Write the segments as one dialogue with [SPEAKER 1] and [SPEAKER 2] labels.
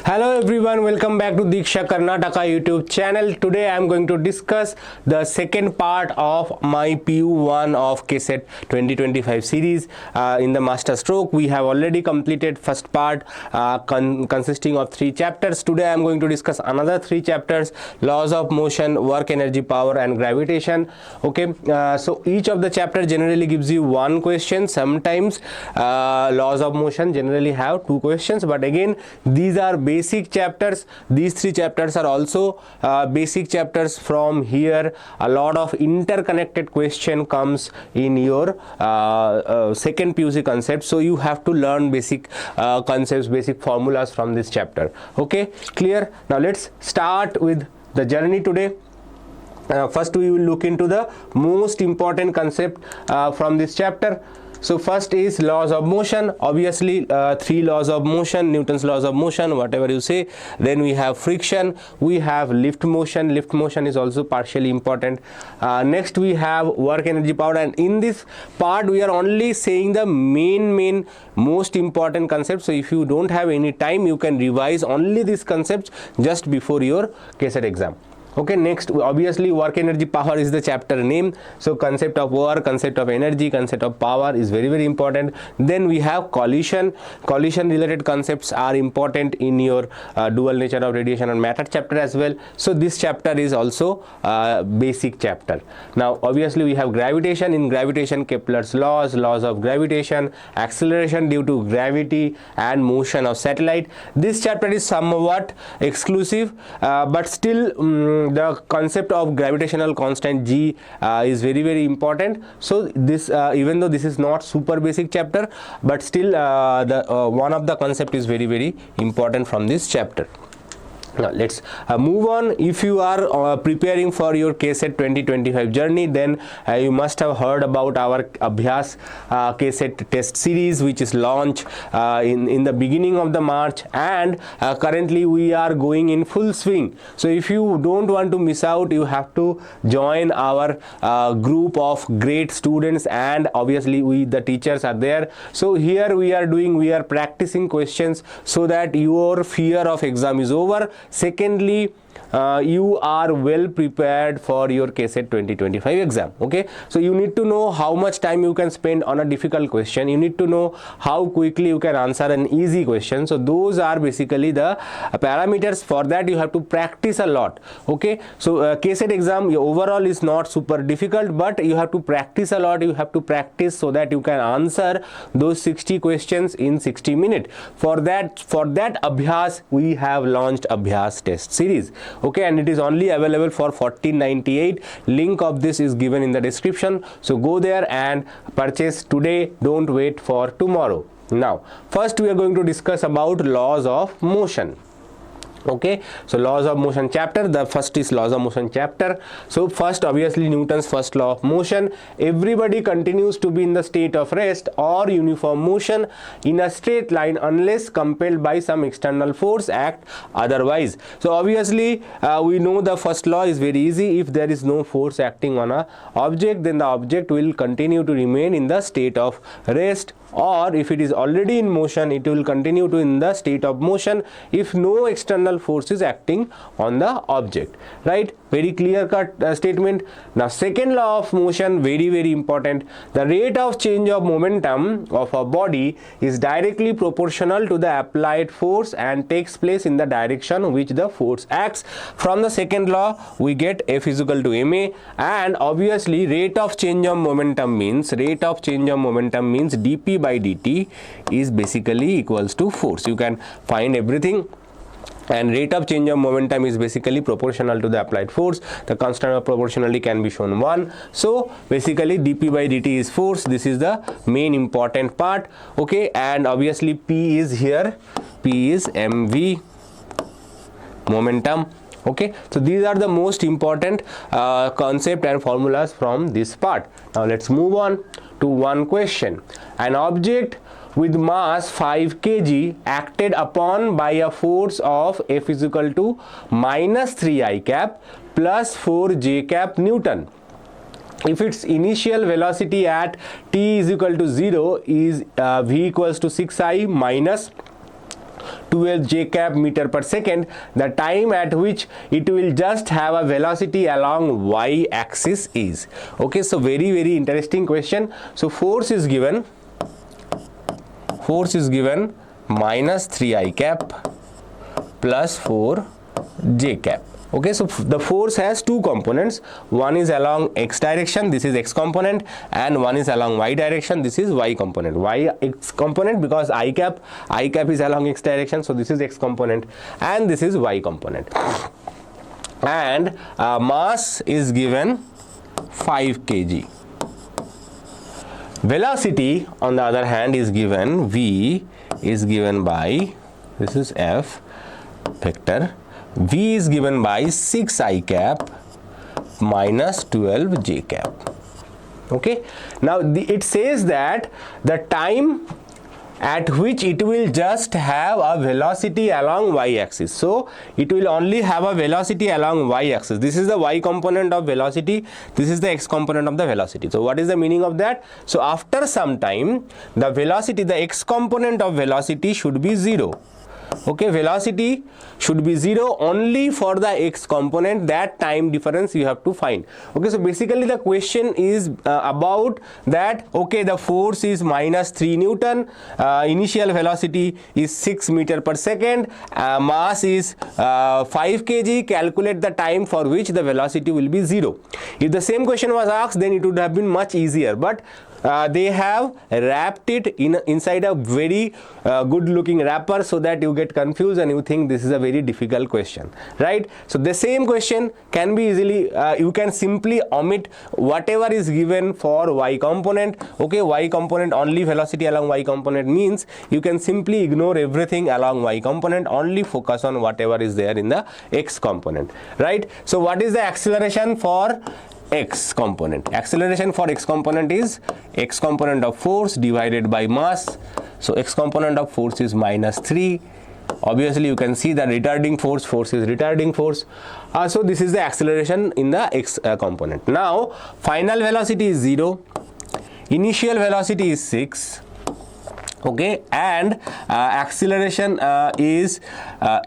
[SPEAKER 1] Hello everyone, welcome back to Diksha Karnataka YouTube channel. Today I am going to discuss the second part of my PU1 of KCET 2025 series. In the master stroke, we have already completed first part consisting of 3 chapters. Today I am going to discuss another 3 chapters: laws of motion, work, energy, power and gravitation. Okay, so each of the chapter generally gives you one question. Sometimes laws of motion generally have 2 questions, but again these are basic chapters. These 3 chapters are also basic chapters. From here a lot of interconnected question comes in your second PUC concept, so you have to learn basic concepts, basic formulas from this chapter. Okay, clear? Now let's start with the journey today. First we will look into the most important concept from this chapter. So first is laws of motion. Obviously 3 laws of motion, Newton's laws of motion, whatever you say. Then we have friction, we have lift motion. Lift motion is also partially important. Next we have work, energy, power, and in this part we are only saying the main most important concepts. So if you don't have any time, you can revise only these concepts just before your KCET exam. Okay, next obviously work, energy, power is the chapter name. So concept of work, concept of energy, concept of power is very important. Then we have collision. Collision related concepts are important in your dual nature of radiation and matter chapter as well. So this chapter is also basic chapter. Now obviously we have gravitation. In gravitation, Kepler's laws, laws of gravitation, acceleration due to gravity and motion of satellite. This chapter is somewhat exclusive, but still the concept of gravitational constant G is very important. So this even though this is not super basic chapter, but still the one of the concept is very important from this chapter. Now let's move on. If you are preparing for your KCET 2025 journey, then you must have heard about our Abhyas KCET test series, which is launched in the beginning of the March, and currently we are going in full swing. So if you don't want to miss out, you have to join our group of great students, and obviously we the teachers are there. So here we are practicing questions so that your fear of exam is over. Secondly, you are well prepared for your KCET 2025 exam. Okay, so you need to know how much time you can spend on a difficult question. You need to know how quickly you can answer an easy question. So those are basically the parameters. For that you have to practice a lot. Okay, so KCET exam overall is not super difficult, but you have to practice a lot. You have to practice so that you can answer those 60 questions in 60 minutes. For that Abhyas, we have launched Abhyas test series. Okay, and it is only available for 1498. Link of this is given in the description, so go there and purchase today. Don't wait for tomorrow. Now first we are going to discuss about laws of motion. Okay, so laws of motion chapter. The first is laws of motion chapter. So first, obviously Newton's first law of motion. Everybody continues to be in the state of rest or uniform motion in a straight line unless compelled by some external force act otherwise. So obviously we know the first law is very easy. If there is no force acting on a object, then the object will continue to remain in the state of rest, or if it is already in motion, it will continue to in the state of motion if no external force is acting on the object. Right, very clear cut statement. Now second law of motion, very important. The rate of change of momentum of a body is directly proportional to the applied force and takes place in the direction which the force acts. From the second law we get F is equal to ma, and obviously rate of change of momentum means dp by dt is basically equals to force. You can find everything, and rate of change of momentum is basically proportional to the applied force. The constant of proportionality can be shown 1. So basically dp by dt is force. This is the main important part. Okay, and obviously P is here, P is mv, momentum. Okay, so these are the most important concept and formulas from this part. Now let's move on to one question. An object with mass 5 kg acted upon by a force of F is equal to minus 3i cap plus 4j cap Newton. If its initial velocity at t is equal to 0 is v equals to 6i minus 12 j cap meter per second, the time at which it will just have a velocity along y axis is. Okay, so very interesting question. So force is given minus 3 I cap plus 4 j cap. Okay, so the force has two components. One is along x direction, this is x component, and one is along y direction, this is y component. Y x component because I cap is along x direction, so this is x component, and this is y component. And mass is given 5 kg. Velocity on the other hand is given, v is given by, this is f vector, v is given by 6 I cap minus 12 j cap. Okay, now it says that the time at which it will just have a velocity along y axis. So it will only have a velocity along y axis. This is the y component of velocity, this is the x component of the velocity. So what is the meaning of that? So after some time, the velocity, the x component of velocity should be 0. Okay, velocity should be 0 only for the x component. That time difference you have to find. Okay, so basically the question is about that. Okay, the force is minus 3 Newton, initial velocity is 6 meter per second, mass is 5 kg, calculate the time for which the velocity will be 0. If the same question was asked, then it would have been much easier, but they have wrapped it inside a very good looking wrapper so that you get confused and you think this is a very difficult question, right? So the same question can be easily, you can simply omit whatever is given for y component. Okay, y component only velocity along y component means you can simply ignore everything along y component, only focus on whatever is there in the x component, right? So what is the acceleration for x component? Acceleration for x component is x component of force divided by mass. So x component of force is minus 3. Obviously you can see that retarding force is retarding force. So this is the acceleration in the x component. Now final velocity is 0, initial velocity is 6. Okay, and acceleration is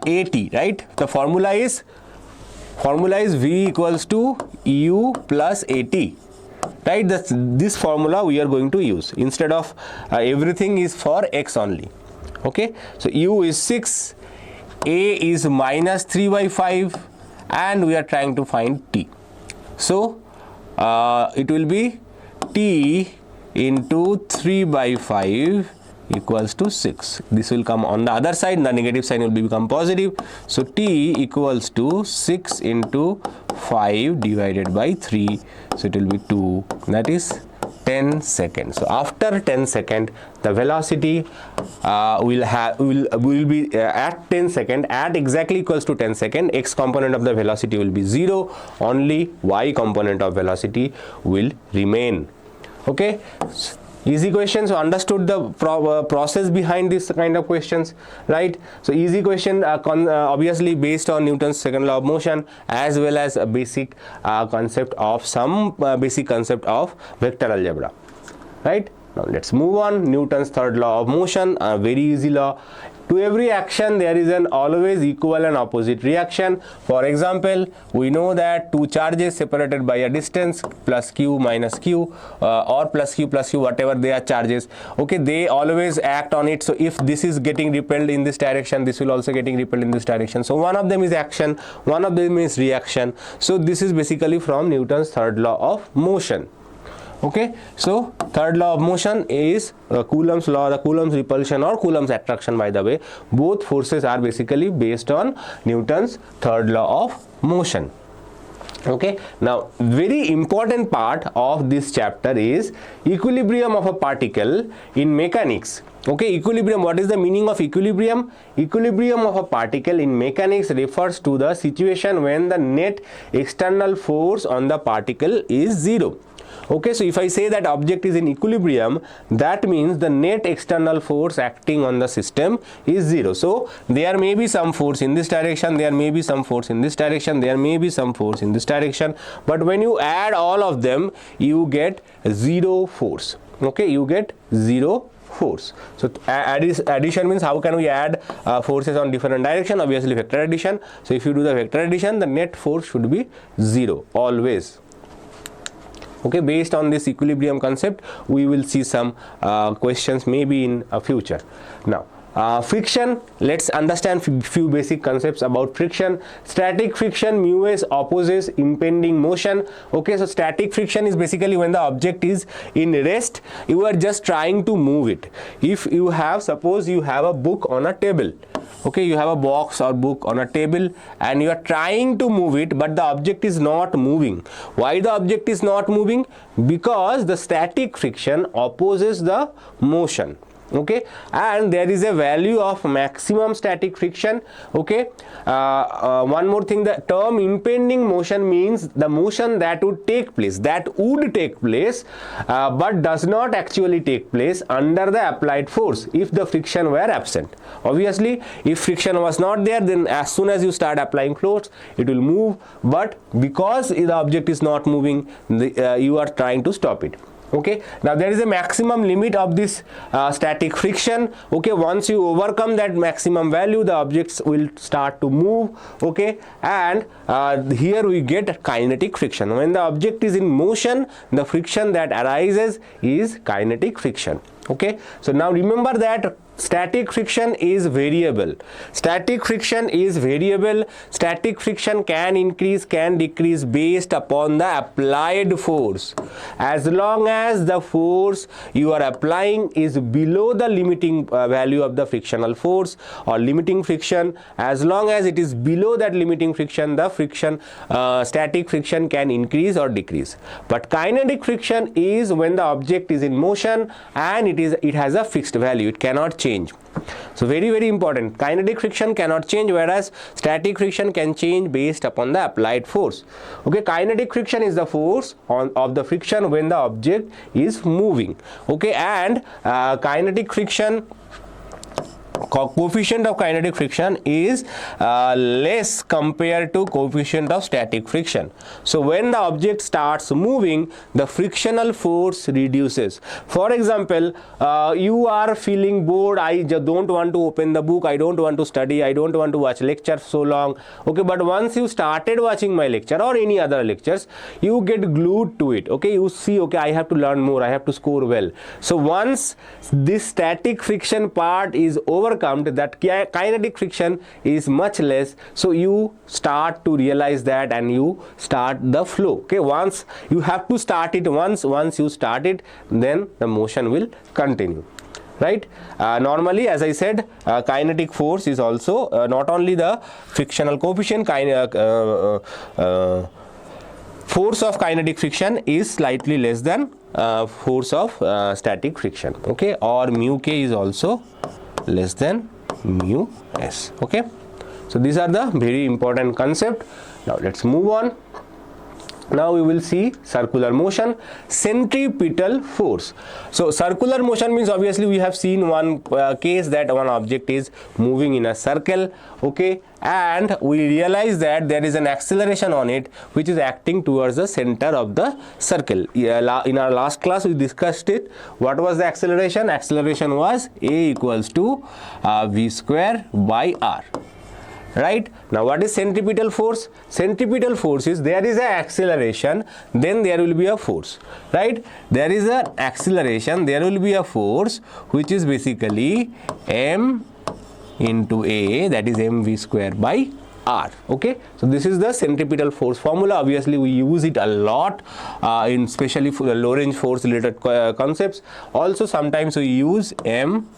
[SPEAKER 1] 80, right? The formula is v equals to u plus at, right? This formula we are going to use instead of everything is for x only. Okay, so u is 6, a is minus 3 by 5, and we are trying to find t. So it will be t into 3 by 5 equals to 6. This will come on the other side, the negative sign will become positive. So t equals to 6 into 5 divided by 3. So it will be 2, that is 10 seconds. So after 10 seconds, the velocity will be at 10 seconds, at exactly equals to 10 seconds, x component of the velocity will be 0, only y component of velocity will remain. Okay, easy question. So understood the process behind this kind of questions, right? So easy question, obviously based on Newton's second law of motion, as well as a basic concept of basic concept of vector algebra, right? Now let's move on. Newton's third law of motion, a very easy law. To every action there is an always equal and opposite reaction. For example, we know that two charges separated by a distance, plus q minus q, or plus q, whatever they are charges, okay, they always act on it. So if this is getting repelled in this direction, this will also getting repelled in this direction. So one of them is action, one of them is reaction. So this is basically from Newton's third law of motion. Okay, so third law of motion is Coulomb's law, the Coulomb's repulsion or Coulomb's attraction, by the way. Both forces are basically based on Newton's third law of motion. Okay, now very important part of this chapter is equilibrium of a particle in mechanics. Okay, equilibrium, what is the meaning of equilibrium? Equilibrium of a particle in mechanics refers to the situation when the net external force on the particle is 0. Okay, so if I say that object is in equilibrium, that means the net external force acting on the system is 0. So there may be some force in this direction, there may be some force in this direction, there may be some force in this direction, but when you add all of them, you get 0 force. Okay, you get 0 force. So addition means how can we add forces on different direction? Obviously vector addition. So if you do the vector addition, the net force should be 0 always. Okay, based on this equilibrium concept, we will see some questions maybe in future. Now friction, let's understand few basic concepts about friction. Static friction, mu s, opposes impending motion. Okay, so static friction is basically when the object is in rest, you are just trying to move it. If you have, suppose you have a book on a table, okay, you have a box or book on a table and you are trying to move it, but the object is not moving. Why the object is not moving? Because the static friction opposes the motion. Okay, and there is a value of maximum static friction. Okay, one more thing, the term impending motion means the motion that would take place, but does not actually take place under the applied force if the friction were absent. Obviously if friction was not there, then as soon as you start applying force it will move, but because the object is not moving, you are trying to stop it. Okay, now there is a maximum limit of this static friction. Okay, once you overcome that maximum value, the objects will start to move. Okay, and here we get kinetic friction. When the object is in motion, the friction that arises is kinetic friction. Okay, so now remember that static friction is variable. Static friction is variable. Static friction can increase, can decrease based upon the applied force. As long as the force you are applying is below the limiting value of the frictional force or limiting friction, as long as it is below that limiting friction, the friction static friction can increase or decrease. But kinetic friction is when the object is in motion and it has a fixed value, it cannot change. So very important, kinetic friction cannot change, whereas static friction can change based upon the applied force. Okay, kinetic friction is the force of the friction when the object is moving. Okay, and kinetic friction, coefficient of kinetic friction is less compared to coefficient of static friction. So when the object starts moving, the frictional force reduces. For example, you are feeling bored, I don't want to open the book, I don't want to study, I don't want to watch lecture so long. Okay, but once you started watching my lecture or any other lectures, you get glued to it. Okay, you see, okay, I have to learn more, I have to score well. So once this static friction part is overcome, that kinetic friction is much less, so you start to realize that and you start the flow. Okay, once you have to start it, once you start it, then the motion will continue, right? Normally, as I said, kinetic force is also not only the frictional coefficient, force of kinetic friction is slightly less than force of static friction. Okay, or mu k is also less than mu s. Okay, so these are the very important concept. Now let's move on. Now we will see circular motion, centripetal force. So circular motion means, obviously we have seen one case that one object is moving in a circle, okay, and we realize that there is an acceleration on it which is acting towards the center of the circle. In our last class we discussed it. What was the acceleration? Acceleration was A equals to v square by r. Right? Now what is centripetal force? Centripetal force is there is an acceleration, then there will be a force, right? There is an acceleration, there will be a force which is basically m into a, that is mv square by r. Okay, so this is the centripetal force formula. Obviously we use it a lot in especially for low range force related concepts. Also sometimes we use m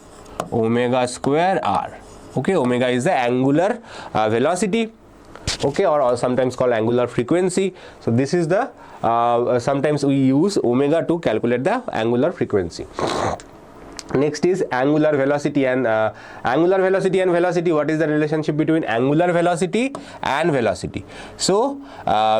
[SPEAKER 1] omega square r. Okay, omega is the angular velocity, okay, or sometimes called angular frequency. So this is the sometimes we use omega to calculate the angular frequency. Next is angular velocity and velocity. What is the relationship between angular velocity and velocity? So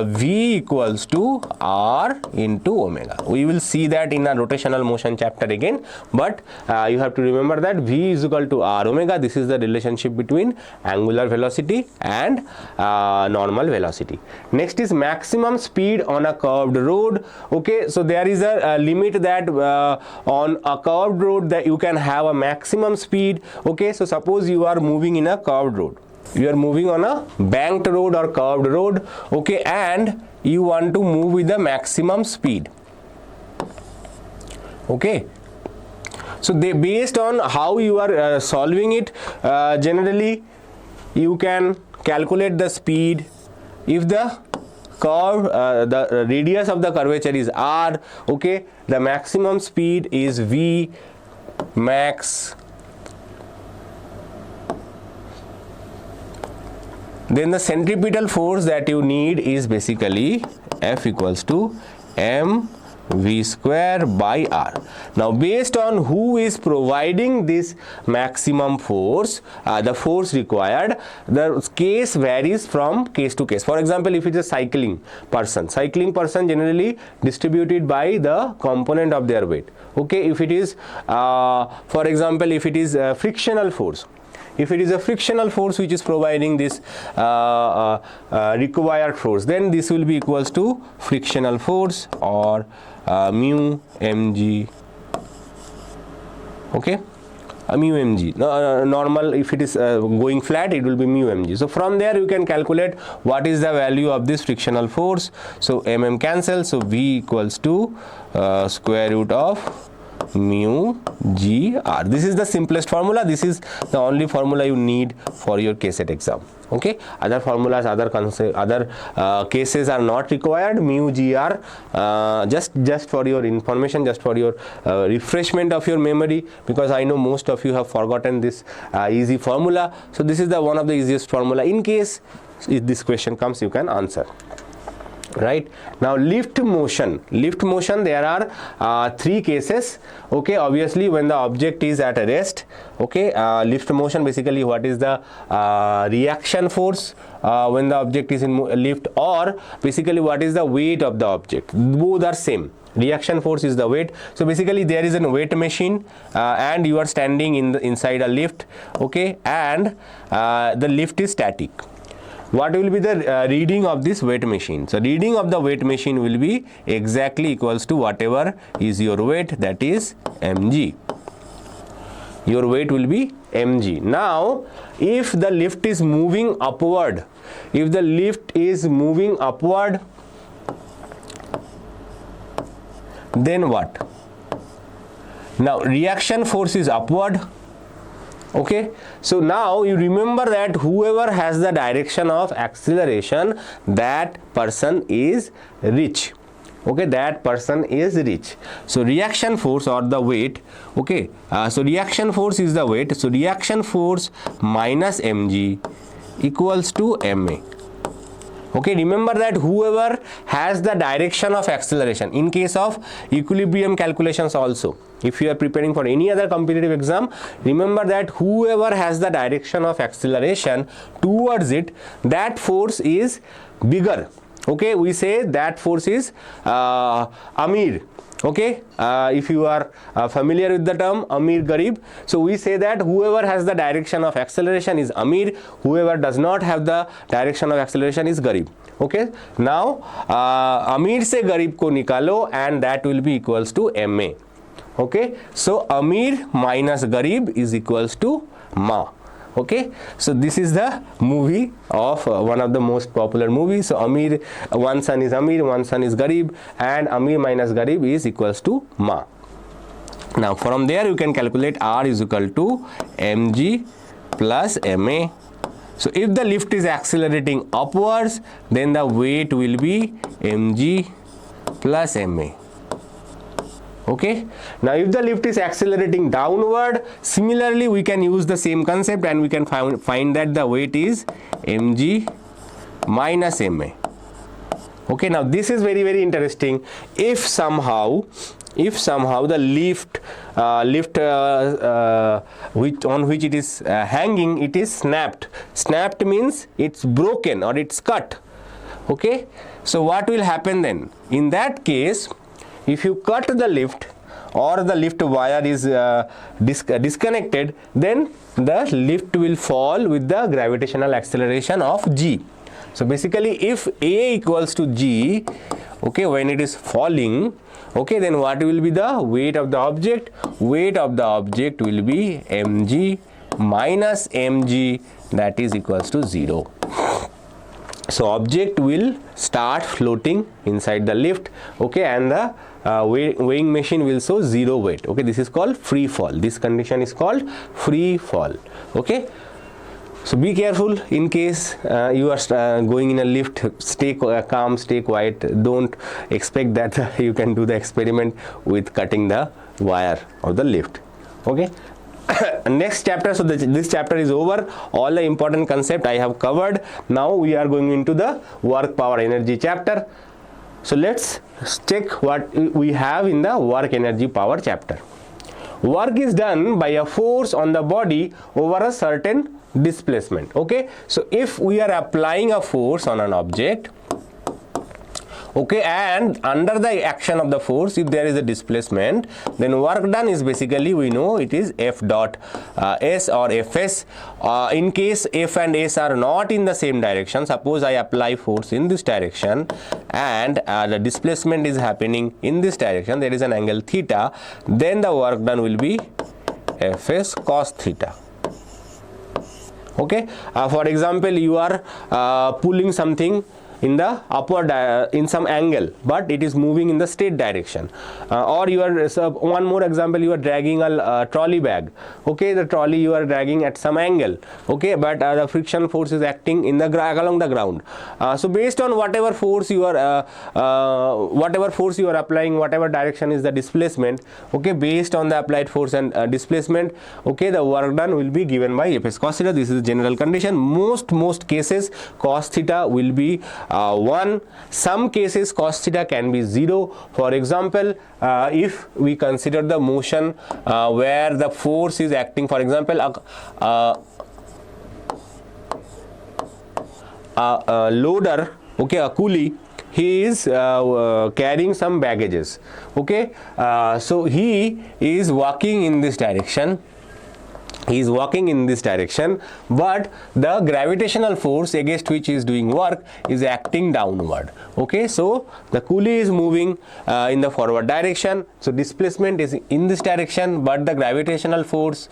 [SPEAKER 1] v equals to r into omega. We will see that in a rotational motion chapter again, but you have to remember that v is equal to r omega. This is the relationship between angular velocity and normal velocity. Next is maximum speed on a curved road. Okay, so there is a limit that on a curved road you can have a maximum speed. Okay, so suppose you are moving in a curved road, you are moving on a banked road or curved road, okay, and you want to move with the maximum speed. Okay, so based on how you are solving it, generally you can calculate the speed. If the curve, the radius of the curvature is r, okay, the maximum speed is v max. Then the centripetal force that you need is basically F equals to m v square by r. Now based on who is providing this maximum force, the force required, the case varies from case to case. For example, if it is a cycling person generally distributed by the component of their weight. Okay, if it is for example, if it is a frictional force, if it is a frictional force which is providing this required force, then this will be equals to frictional force or mu mg. Okay, mu mg. Normal, if it is going flat, it will be mu mg. So from there you can calculate what is the value of this frictional force. So mm cancel, so v equals to square root of mu g r. This is the simplest formula. This is the only formula you need for your KCET exam. Okay, other formulas, other cases are not required. Mu g r, just for your information, just for your refreshment of your memory, because I know most of you have forgotten this easy formula. So this is the one of the easiest formula. In case if this question comes, you can answer. Right, now lift motion, there are three cases. Okay, obviously when the object is at rest. Okay, lift motion, basically what is the reaction force when the object is in lift, or basically what is the weight of the object. Both are same. Reaction force is the weight. So basically there is a weight machine and you are standing inside a lift. Okay, and the lift is static. What will be the reading of this weight machine? So reading of the weight machine will be exactly equals to whatever is your weight, that is mg. Your weight will be mg. Now if the lift is moving upward, then what? Now reaction force is upward. Okay, so now you remember that whoever has the direction of acceleration, that person is rich. Okay, that person is rich. So reaction force or the weight. Okay, so reaction force is the weight. So reaction force minus mg equals to ma. Okay, remember that whoever has the direction of acceleration, in case of equilibrium calculations also, if you are preparing for any other competitive exam, remember that whoever has the direction of acceleration towards it, that force is bigger. Okay, we say that force is Amir. Okay, if you are familiar with the term Amir Garib, so we say that whoever has the direction of acceleration is Amir, whoever does not have the direction of acceleration is Garib. Okay, now Amir se Garib ko nikalo and that will be equals to ma. Okay, so Amir minus Garib is equals to ma. Okay, so this is the movie of one of the most popular movies. So Amir, one son is Amir, one son is Garib, and Amir minus Garib is equals to ma. Now from there you can calculate R is equal to mg plus ma. So if the lift is accelerating upwards, then the weight will be mg plus ma. Okay, now if the lift is accelerating downward, similarly we can use the same concept and we can find that the weight is mg minus ma. Okay, now this is very, very interesting. If somehow the lift on which it is hanging, it is snapped. Snapped means it's broken or it's cut. Okay, so what will happen then? In that case, if you cut the lift or the lift wire is disconnected, then the lift will fall with the gravitational acceleration of g. So basically if A equals to G, okay, when it is falling, okay, then what will be the weight of the object? Weight of the object will be mg minus mg, that is equals to 0. So object will start floating inside the lift, okay, and the weighing machine will show 0 weight. Okay, this is called free fall. This condition is called free fall. Okay, so be careful in case you are going in a lift. Stay calm, stay quiet. Don't expect that you can do the experiment with cutting the wire of the lift. Okay. Next chapter, so this chapter is over. All the important concept I have covered. Now we are going into the work, power, energy chapter. So let's check what we have in the work, energy, power chapter. Work is done by a force on the body over a certain displacement. Okay, so if we are applying a force on an object, okay, and under the action of the force, if there is a displacement, then work done is basically, we know it is F dot S or Fs. In case F and S are not in the same direction, suppose I apply force in this direction and the displacement is happening in this direction, there is an angle theta, then the work done will be Fs cos theta. Okay, for example, you are pulling something in the upward in some angle, but it is moving in the straight direction, or you are one more example, you are dragging a trolley bag. Okay, the trolley you are dragging at some angle, okay, but the friction force is acting in the along the ground. So based on whatever force you are applying, whatever direction is the displacement, okay, based on the applied force and displacement, okay, the work done will be given by Fs cos theta. This is the general condition. Most cases cos theta will be 1. Some cases cos theta can be 0. For example, if we consider the motion where the force is acting, for example, a loader, okay, a coolie, he is carrying some baggages. Okay, so he is walking in this direction. He is walking in this direction, but the gravitational force against which he is doing work is acting downward. Okay, so the coolie is moving in the forward direction, so displacement is in this direction, but the gravitational force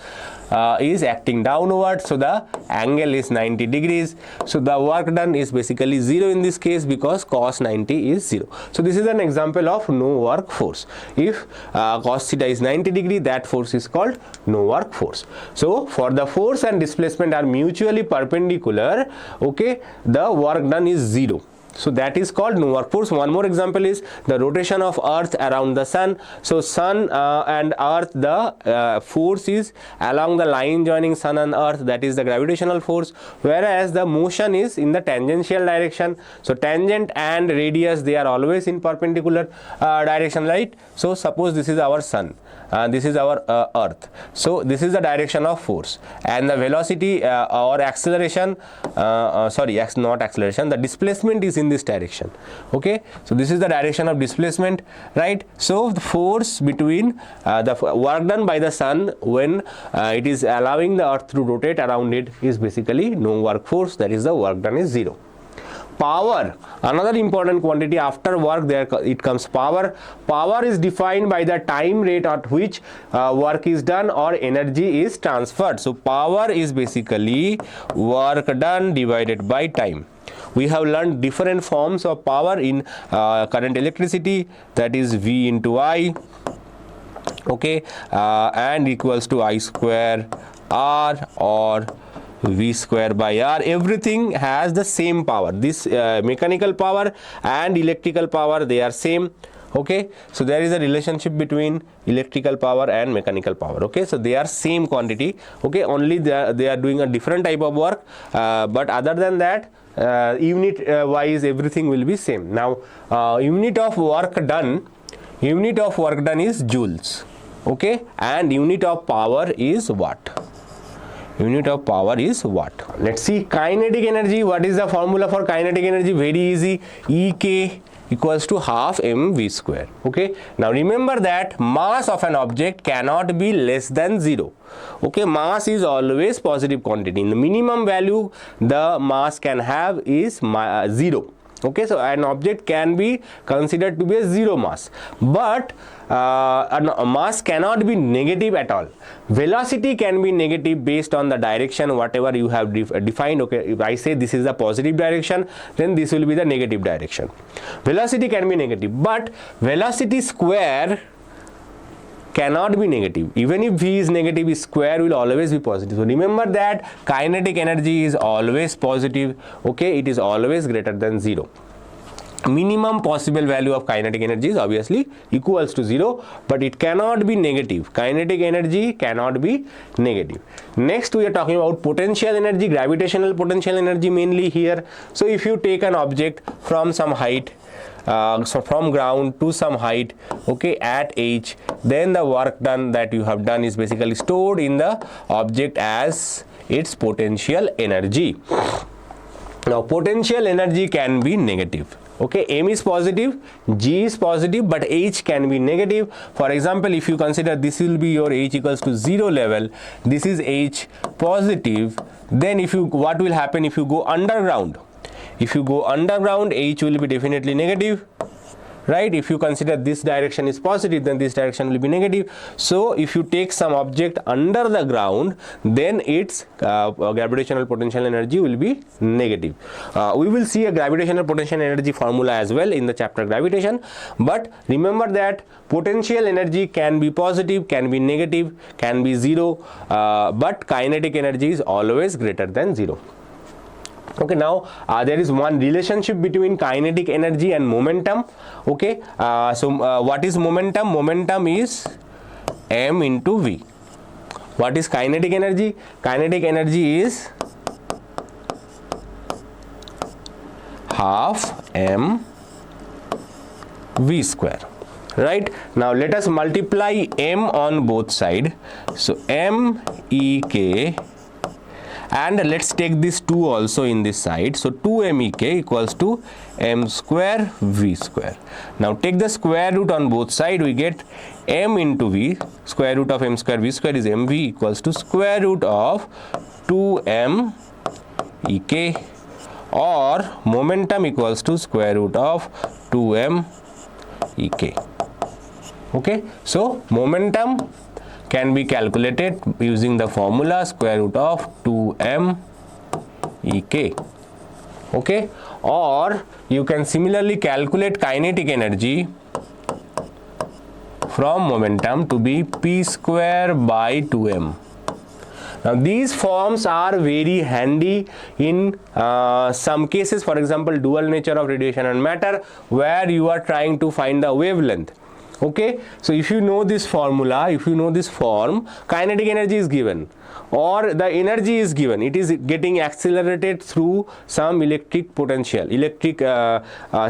[SPEAKER 1] is acting downward, so the angle is 90 degrees. So the work done is basically 0 in this case, because cos 90 is 0. So this is an example of no work force. If cos theta is 90 degree, that force is called no work force. So for the force and displacement are mutually perpendicular, okay, the work done is 0. So that is called no work force. One more example is the rotation of earth around the sun. So sun and earth, the force is along the line joining sun and earth, that is the gravitational force, whereas the motion is in the tangential direction. So tangent and radius, they are always in perpendicular direction, right? So suppose this is our sun, this is our earth, so this is the direction of force, and the velocity or acceleration, not acceleration, the displacement is in this direction. Okay, so this is the direction of displacement, right? So the force between the work done by the sun when it is allowing the earth to rotate around it is basically no work force, that is the work done is 0. Power, another important quantity. After work, there it comes power. Power is defined by the time rate at which work is done or energy is transferred. So power is basically work done divided by time. We have learned different forms of power in current electricity, that is V into I, okay, and equals to I square R or V square by R. Everything has the same power. This mechanical power and electrical power, they are same. Okay, so there is a relationship between electrical power and mechanical power. Okay, so they are same quantity. Okay, only they are doing a different type of work, but other than that, unit wise everything will be same. Now unit of work done is joules. Okay, and unit of power is watt. Unit of power is watt. Let's see kinetic energy. What is the formula for kinetic energy? Very easy. EK equals to half mv square. Okay, now remember that mass of an object cannot be less than 0. Okay, mass is always positive quantity. In the minimum value the mass can have is 0. Okay, so an object can be considered to be a 0 mass, but a mass cannot be negative at all. Velocity can be negative based on the direction whatever you have defined. Okay, if I say this is the positive direction, then this will be the negative direction. Velocity can be negative, but velocity square cannot be negative. Even if v is negative, square will always be positive. So remember that kinetic energy is always positive. Okay, it is always greater than 0. Minimum possible value of kinetic energy is obviously equals to 0, but it cannot be negative. Kinetic energy cannot be negative. Next we are talking about potential energy, gravitational potential energy mainly here. So if you take an object from some height, so from ground to some height, okay, at h, then the work done that you have done is basically stored in the object as its potential energy. Now potential energy can be negative. Okay, m is positive, g is positive, but h can be negative. For example, if you consider this will be your h equals to 0 level, this is h positive, then if you, what will happen if you go underground? If you go underground, h will be definitely negative, right? If you consider this direction is positive, then this direction will be negative. So if you take some object under the ground, then its gravitational potential energy will be negative. We will see a gravitational potential energy formula as well in the chapter gravitation, but remember that potential energy can be positive, can be negative, can be 0, but kinetic energy is always greater than 0. Okay, now there is one relationship between kinetic energy and momentum. Okay, what is momentum? Momentum is m into v. What is kinetic energy? Kinetic energy is half m v square. Right, now let us multiply m on both sides. So m e k, and let's take this 2 also in this side. So 2 MEK equals to m square v square. Now take the square root on both sides, we get m into v. Square root of m square v square is mv equals to square root of 2m ek, or momentum equals to square root of 2m ek. Okay, so momentum can be calculated using the formula square root of 2m ek. Okay, or you can similarly calculate kinetic energy from momentum to be p square by 2m. Now these forms are very handy in some cases, for example dual nature of radiation and matter, where you are trying to find the wavelength. Okay, so if you know this formula, if you know this form, kinetic energy is given or the energy is given, it is getting accelerated through some electric potential,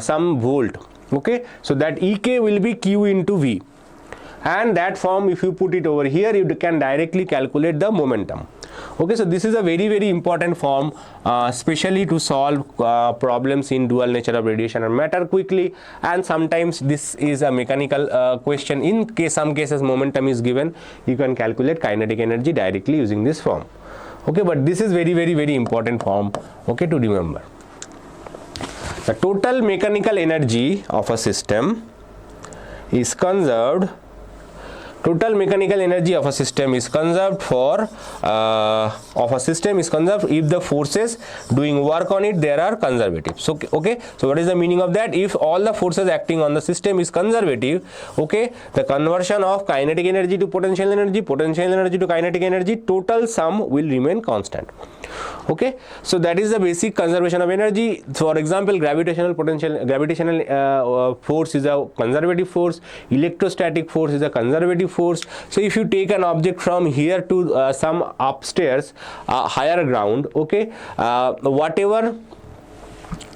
[SPEAKER 1] some volt. Okay, so that ek will be q into v, and that form if you put it over here, you can directly calculate the momentum. Okay, so this is a very, very important form, especially to solve problems in dual nature of radiation and matter quickly, and sometimes this is a mechanical question. In some cases momentum is given, you can calculate kinetic energy directly using this form. Okay, but this is very, very, very important form, okay, to remember. The total mechanical energy of a system is conserved. Total mechanical energy of a system is conserved if the forces doing work on it there are conservative. So okay, so what is the meaning of that? If all the forces acting on the system is conservative, okay, the conversion of kinetic energy to potential energy to kinetic energy, total sum will remain constant. Okay, so that is the basic conservation of energy. For example, gravitational force is a conservative force, electrostatic force is a conservative force. So if you take an object from here to some upstairs higher ground, okay, whatever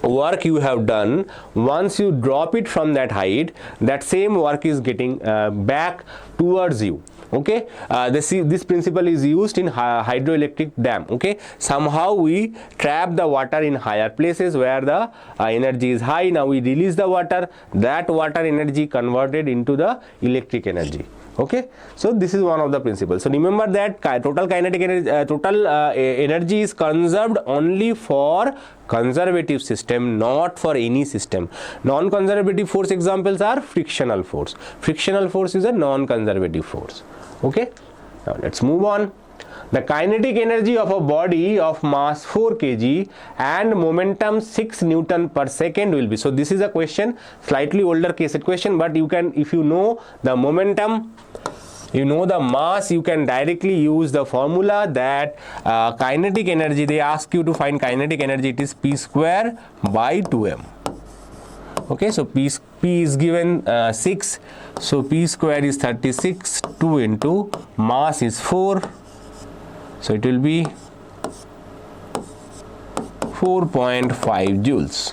[SPEAKER 1] work you have done, once you drop it from that height, that same work is getting back towards you. Okay, this principle is used in hydroelectric dam. Okay, somehow we trap the water in higher places where the energy is high. Now we release the water, that water energy converted into the electric energy. Okay, so this is one of the principles. So remember that total kinetic energy, energy is conserved only for conservative system, not for any system. Non-conservative force examples are frictional force. Frictional force is a non-conservative force. Okay, now let's move on. The kinetic energy of a body of mass 4 kg and momentum 6 Newton per second will be. So this is a question, slightly older KCET question, but you can, if you know the momentum, you know the mass, you can directly use the formula that kinetic energy, they ask you to find kinetic energy, it is P square by 2m. Okay, so P is given 6, so P square is 36, 2 into mass is 4, so it will be 4.5 joules.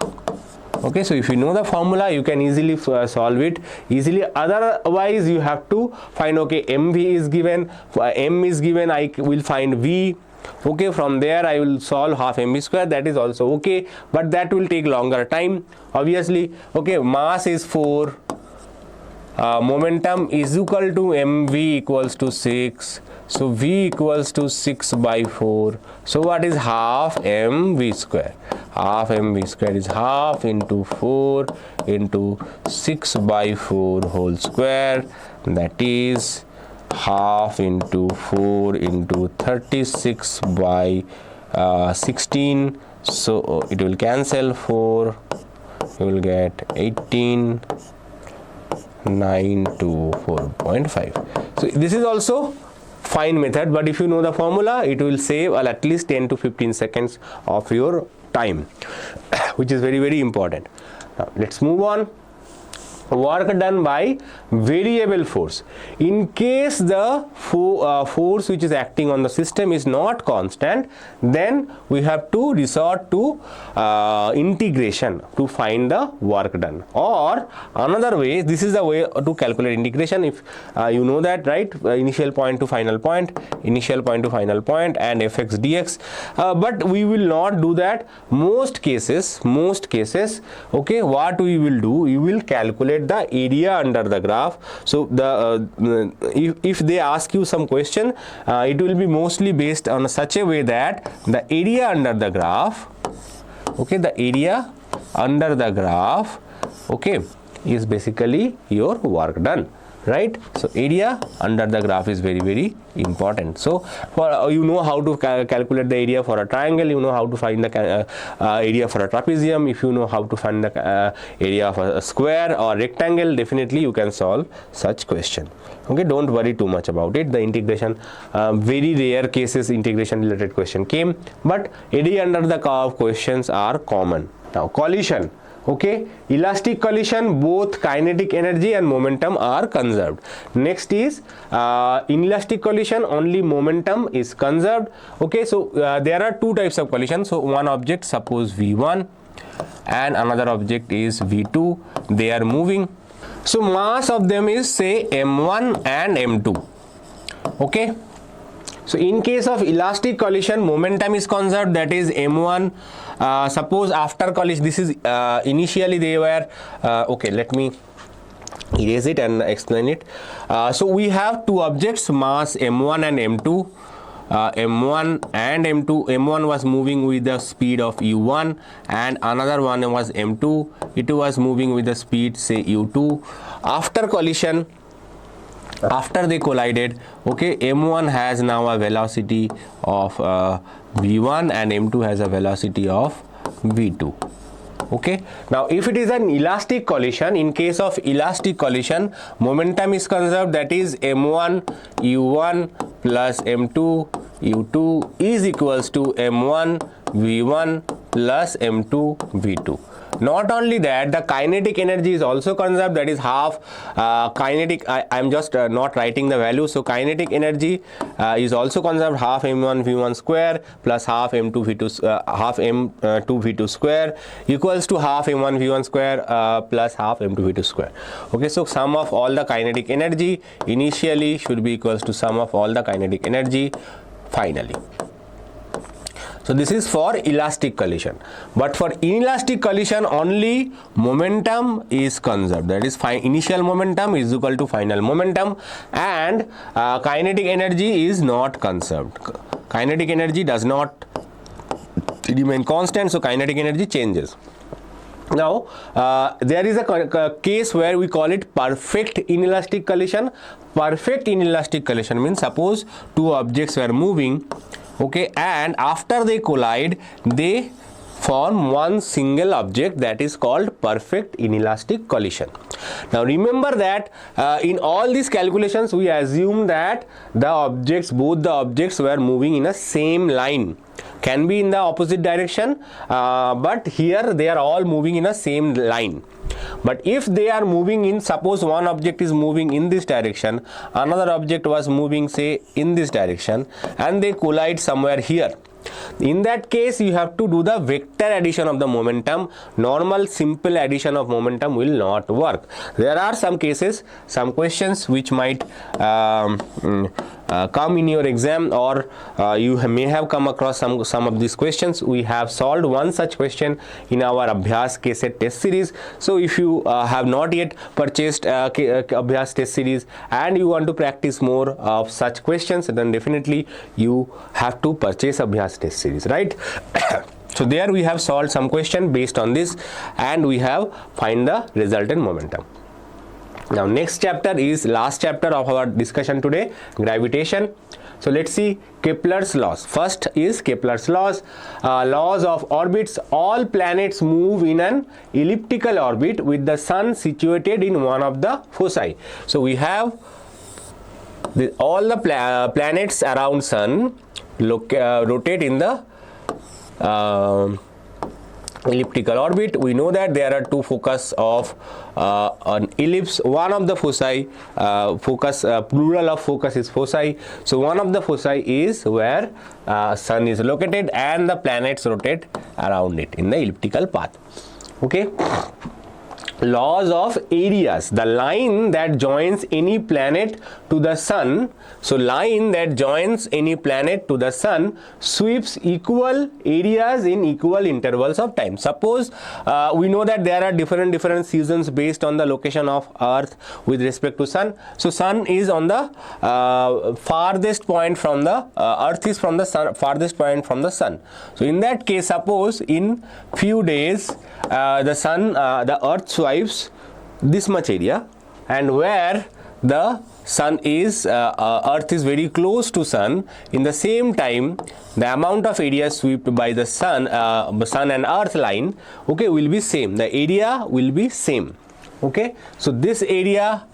[SPEAKER 1] Okay, so if you know the formula, you can easily solve it easily. Otherwise you have to find, okay, mv is given, m is given, I will find v. Okay, from there I will solve half mv square, that is also okay, but that will take longer time obviously. Okay, mass is 4, momentum is equal to mv equals to 6, so v equals to 6 by 4, so what is half mv square? Half mv square is half into 4 into 6 by 4 whole square, that is half into 4 into 36 by 16, so it will cancel 4, you will get 18, 9 to 4.5. So this is also fine method, but if you know the formula, it will save at least 10 to 15 seconds of your time, which is very, very important. Now let's move on. Work done by variable force. In case the force which is acting on the system is not constant, then we have to resort to integration to find the work done. Or another way, this is the way to calculate integration. If you know that, right, initial point to final point, initial point to final point, and fx dx, but we will not do that. Most cases, okay, what we will do, we will calculate the area under the graph. So the if they ask you some question, it will be mostly based on such a way that the area under the graph, okay, the area under the graph, okay, is basically your work done, right? So area under the graph is very, very important. So for you know how to calculate the area for a triangle, you know how to find the area for a trapezium. If you know how to find the area of a square or rectangle, definitely you can solve such question. Okay, don't worry too much about it. The integration, very rare cases integration related question came, but area under the curve questions are common. Now collision. Okay, elastic collision, both kinetic energy and momentum are conserved. Next is in elastic collision only momentum is conserved. Okay, so there are two types of collision. So one object, suppose v1, and another object is v2, they are moving. So mass of them is say m1 and m2. Okay, so in case of elastic collision, momentum is conserved, that is m1. Suppose after collision, this is initially they were okay, let me erase it and explain it. So we have two objects, mass m1 and m2. M1 and M2, M1 was moving with the speed of u1 and another one was M2, it was moving with the speed say u2. After collision, after they collided, okay, m1 has now a velocity of v1 and m2 has a velocity of v2. Okay, now if it is an elastic collision, in case of elastic collision, momentum is conserved, that is m1 u1 plus m2 u2 is equals to m1 v1 plus m2 v2. Not only that, the kinetic energy is also conserved, that is half kinetic, I am just not writing the value, so kinetic energy is also conserved, half m1 v1 square plus half m2 v2 square equals to half m1 v1 square plus half m2 v2 square. Okay, so sum of all the kinetic energy initially should be equals to sum of all the kinetic energy finally. So this is for elastic collision, but for inelastic collision only momentum is conserved, that is initial momentum is equal to final momentum, and kinetic energy is not conserved. Kinetic energy does not remain constant, so kinetic energy changes. Now there is a case where we call it perfect inelastic collision. Perfect inelastic collision means suppose two objects were moving, okay, and after they collide they form one single object, that is called perfect inelastic collision. Now remember that in all these calculations we assume that both the objects were moving in a same line. Can be in the opposite direction, but here they are all moving in a same line. But if they are moving in, suppose one object is moving in this direction, another object was moving say in this direction, and they collide somewhere here. In that case you have to do the vector addition of the momentum. Normal simple addition of momentum will not work. There are some cases, some questions which might come in your exam, or you may have come across some of these questions. We have solved one such question in our Abhyas KCET test series. So if you have not yet purchased Abhyas test series and you want to practice more of such questions, then definitely you have to purchase Abhyas test series, right? So there we have solved some question based on this, and we have find the resultant momentum. Now next chapter is last chapter of our discussion today, gravitation. So let's see Kepler's laws. First is Kepler's laws. Laws of orbits. All planets move in an elliptical orbit with the sun situated in one of the foci. So we have all the planets around sun rotate in the elliptical orbit. We know that there are two focus of an ellipse. One of the foci, plural of focus is foci. So one of the foci is where sun is located and the planets rotate around it in the elliptical path. Okay. Laws of areas. The line that joins any planet to the sun, so line that joins any planet to the sun sweeps equal areas in equal intervals of time. Suppose we know that there are different seasons based on the location of earth with respect to sun. So sun is on the farthest point from the earth is from the sun, farthest point from the sun. So in that case, suppose in few days the earth swipes this much area, and where the sun is earth is very close to sun, in the same time the amount of area swept by the sun and earth line, okay, will be same. The area will be same. Okay, so this area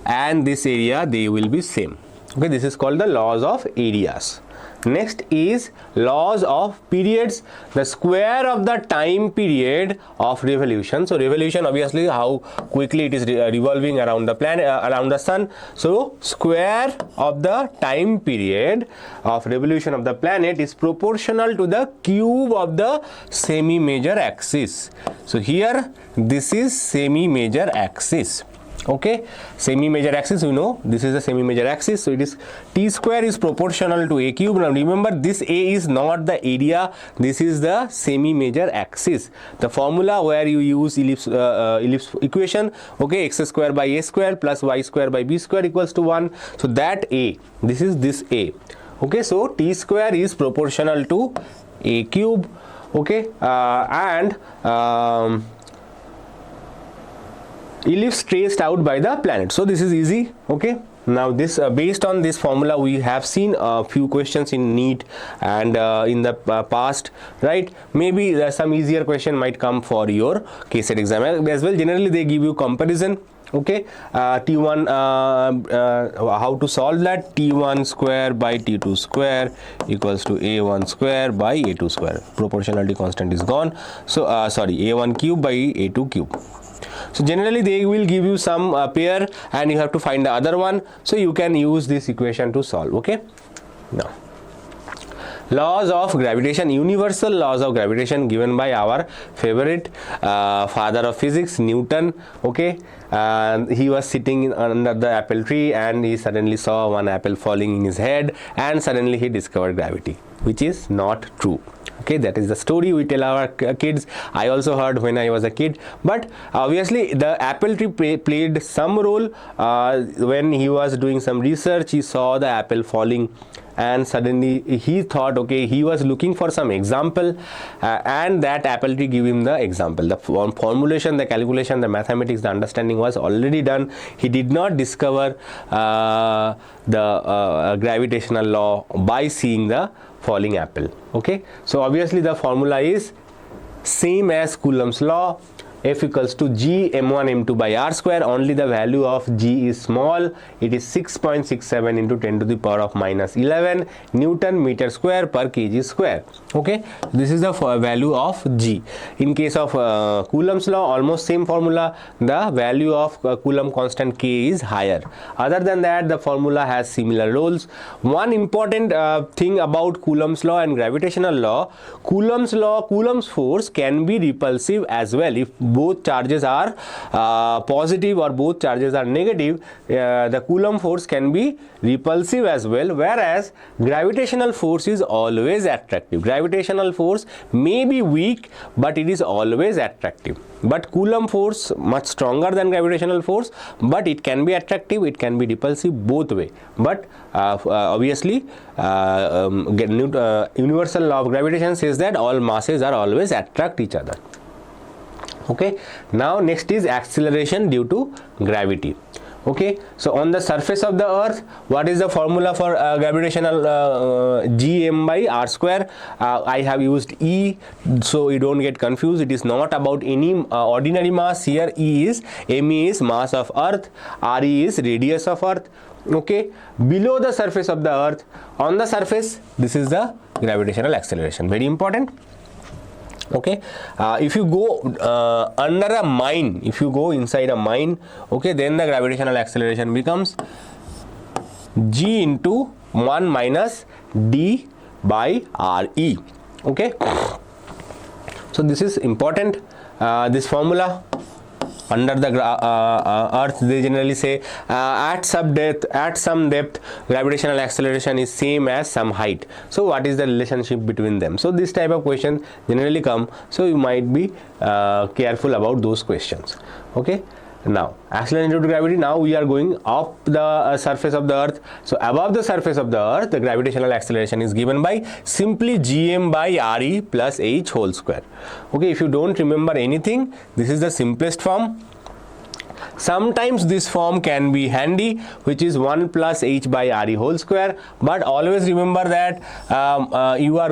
[SPEAKER 1] and this area, they will be same. Okay, this is called the laws of areas. Next is laws of periods. The square of the time period of revolution. So revolution, obviously how quickly it is revolving around the planet, around the sun. So square of the time period of revolution of the planet is proportional to the cube of the semi-major axis. So here this is semi-major axis. Okay, semi-major axis, you know, this is the semi-major axis, so it is t square is proportional to a cube. Now remember, this a is not the area, this is the semi-major axis. The formula where you use ellipse equation, okay, x square by a square plus y square by b square equals to 1. So that a, this is this a. Okay, so t square is proportional to a cube. Okay, ellipse traced out by the planet. So this is easy. Okay, now this based on this formula we have seen a few questions in NEET and in the past, right? Maybe some easier question might come for your KCET exam as well. Generally they give you comparison. Okay, T1, how to solve that? T1 square by T2 square equals to A1 square by A2 square. Proportionality constant is gone. So, sorry, A1 cube by A2 cube. So, generally they will give you some pair and you have to find the other one. So, you can use this equation to solve. Okay. Now, laws of gravitation, universal laws of gravitation given by our favorite father of physics, Newton. Okay, he was sitting under the apple tree and he suddenly saw one apple falling in his head and suddenly he discovered gravity, which is not true. Okay, that is the story we tell our kids. I also heard when I was a kid, but obviously the apple tree played some role. When he was doing some research, he saw the apple falling and suddenly he thought, okay, he was looking for some example and that apple tree gave him the example. The formulation, the calculation, the mathematics, the understanding was already done. He did not discover the gravitational law by seeing the falling apple. Okay, so obviously the formula is same as Coulomb's law. F equals to G m1 m2 by r square. Only the value of G is small. It is 6.67 into 10 to the power of minus 11 Newton meter square per kg square. Okay, this is the value of G. In case of Coulomb's law, almost same formula. The value of Coulomb constant K is higher. Other than that, the formula has similar roles. One important thing about Coulomb's law and gravitational law, Coulomb's force can be repulsive as well. If both charges are positive or both charges are negative, the Coulomb force can be repulsive as well, whereas gravitational force is always attractive. Gravitational force may be weak, but it is always attractive. But Coulomb force much stronger than gravitational force, but it can be attractive, it can be repulsive, both way. But obviously universal law of gravitation says that all masses are always attract each other. Okay, now next is acceleration due to gravity. Okay, so on the surface of the earth, what is the formula for gravitational Gm by r square? I have used E, so you don't get confused. It is not about any ordinary mass. Here E is, me is mass of earth, re is radius of earth. Okay, below the surface of the earth, on the surface, this is the gravitational acceleration. Very important. Okay, if you go under a mine, if you go inside a mine, okay, then the gravitational acceleration becomes G into 1 minus D by RE. Okay, so this is important. This formula under the earth, they generally say at some depth gravitational acceleration is same as some height. So what is the relationship between them? So this type of question generally come, so you might be careful about those questions. Okay, now acceleration due to gravity. Now we are going up the surface of the earth. So above the surface of the earth, the gravitational acceleration is given by simply Gm by Re plus h whole square. Okay, if you don't remember anything, this is the simplest form. Sometimes this form can be handy, which is 1 plus h by Re whole square, but always remember that you are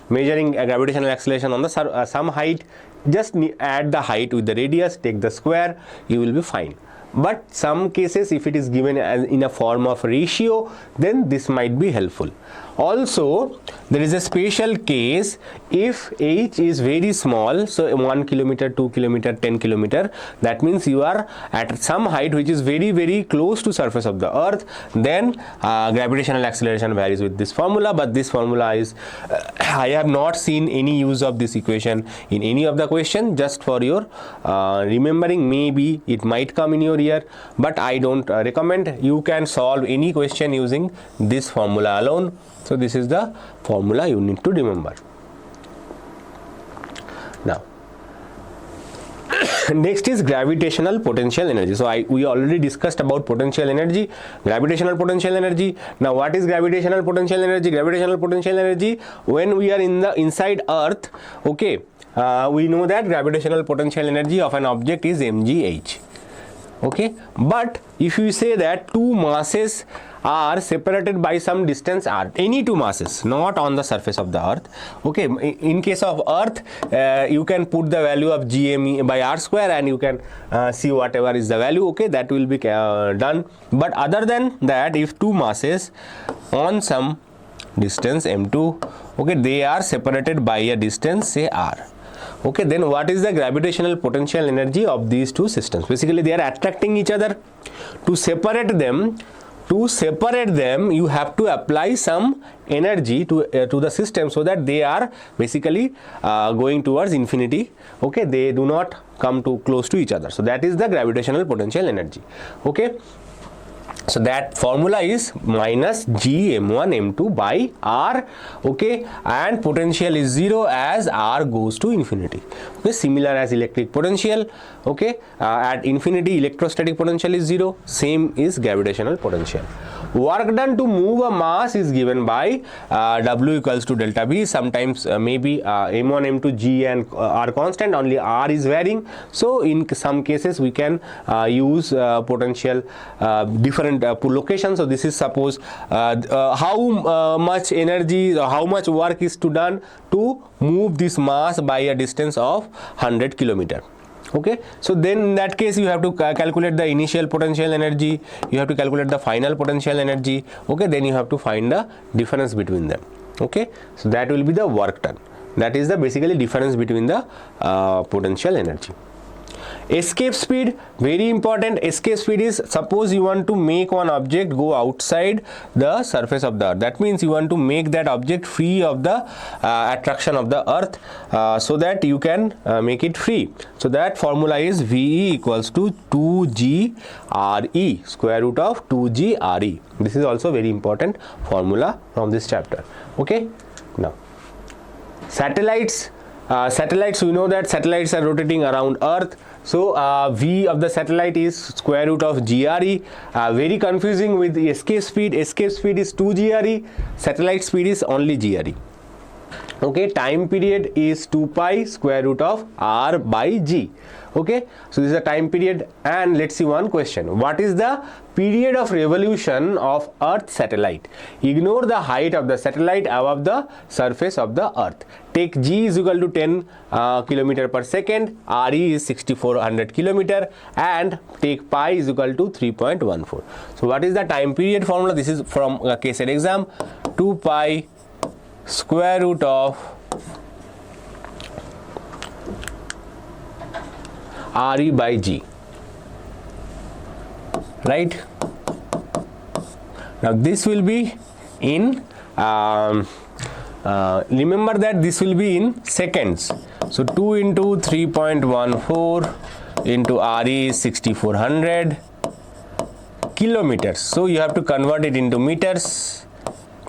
[SPEAKER 1] measuring a gravitational acceleration on the some height. Just add the height with the radius, take the square, you will be fine. But some cases, if it is given as in a form of ratio, then this might be helpful. Also, there is a special case if h is very small, so 1 kilometer, 2 kilometer, 10 kilometer, that means you are at some height which is very, very close to surface of the earth, then gravitational acceleration varies with this formula. But this formula is, I have not seen any use of this equation in any of the question. Just for your remembering, maybe it might come in your ear, but I don't recommend. You can solve any question using this formula alone. So this is the formula you need to remember. Now next is gravitational potential energy. So we already discussed about potential energy, gravitational potential energy. Now what is gravitational potential energy? Gravitational potential energy, when we are inside earth, okay, we know that gravitational potential energy of an object is mgh. okay. But if you say that two masses are separated by some distance r, any two masses, not on the surface of the earth, okay. In case of earth, you can put the value of gm by r square and you can see whatever is the value, okay, that will be done. But other than that, if two masses on some distance m2, okay, they are separated by a distance say r, okay, then what is the gravitational potential energy of these two systems? Basically they are attracting each other. To separate them, you have to apply some energy to the system so that they are basically going towards infinity, okay, they do not come too close to each other. So that is the gravitational potential energy, okay. So that formula is minus g m1 m2 by r, okay, and potential is 0 as r goes to infinity, okay, similar as electric potential, okay, at infinity electrostatic potential is 0, same is gravitational potential. Work done to move a mass is given by W equals to delta V. Sometimes maybe m1 m2 g and are constant, only r is varying. So in some cases we can use potential different locations. So this is suppose how much energy or how much work is to done to move this mass by a distance of 100 kilometer. Okay, so then in that case you have to calculate the initial potential energy, you have to calculate the final potential energy, okay, then you have to find the difference between them, okay. So that will be the work done, that is the basically difference between the potential energy. Escape speed, very important. Escape speed is, suppose you want to make one object go outside the surface of the earth, that means you want to make that object free of the attraction of the earth, so that you can make it free. So that formula is VE equals to 2g RE, square root of 2g RE. This is also very important formula from this chapter, okay. Now satellites, we know that satellites are rotating around earth. So V of the satellite is square root of GRE. Very confusing with the escape speed. Escape speed is 2 GRE, satellite speed is only GRE. Okay, time period is 2 pi square root of R by G. Okay, so this is a time period. And let's see one question. What is the period of revolution of Earth satellite? Ignore the height of the satellite above the surface of the Earth. Take G is equal to 10 km per second, RE is 6400 km, and take pi is equal to 3.14. So what is the time period formula? This is from a KCET exam. 2 pi square root of RE by G, right? Now this will be in remember that this will be in seconds. So 2 into 3.14 into RE is 6400 kilometers. So you have to convert it into meters,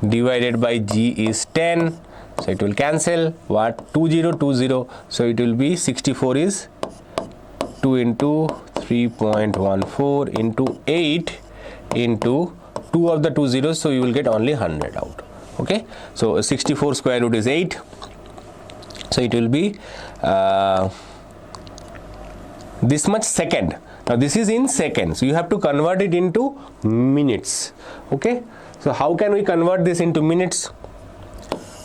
[SPEAKER 1] divided by G is 10, so it will cancel. What? 2020, so it will be 64 is 2 into 3.14 into 8 into 2 of the 2 zeros, so you will get only 100 out. Okay, so 64 square root is 8, so it will be this much second. Now this is in seconds, so you have to convert it into minutes. Okay, so how can we convert this into minutes?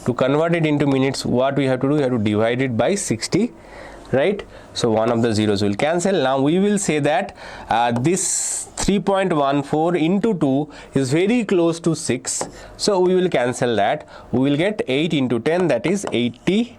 [SPEAKER 1] To convert it into minutes, what we have to do, we have to divide it by 60, right? So one of the zeros will cancel. Now we will say that this 3.14 into 2 is very close to 6, so we will cancel that. We will get 8 into 10, that is 80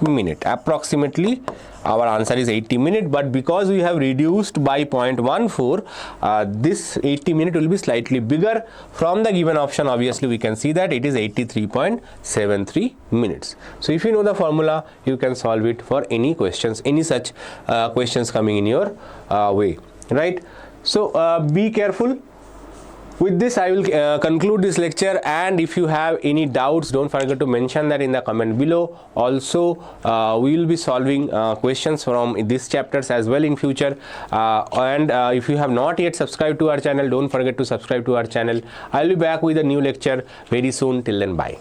[SPEAKER 1] minute. Approximately our answer is 80 minute, but because we have reduced by 0.14, this 80 minute will be slightly bigger. From the given option, obviously we can see that it is 83.73 minutes. So if you know the formula, you can solve it for any questions, any such questions coming in your way, right? So be careful. With this, I will conclude this lecture, and if you have any doubts, don't forget to mention that in the comment below. Also, we will be solving questions from these chapters as well in future. And if you have not yet subscribed to our channel, don't forget to subscribe to our channel. I will be back with a new lecture very soon. Till then, bye.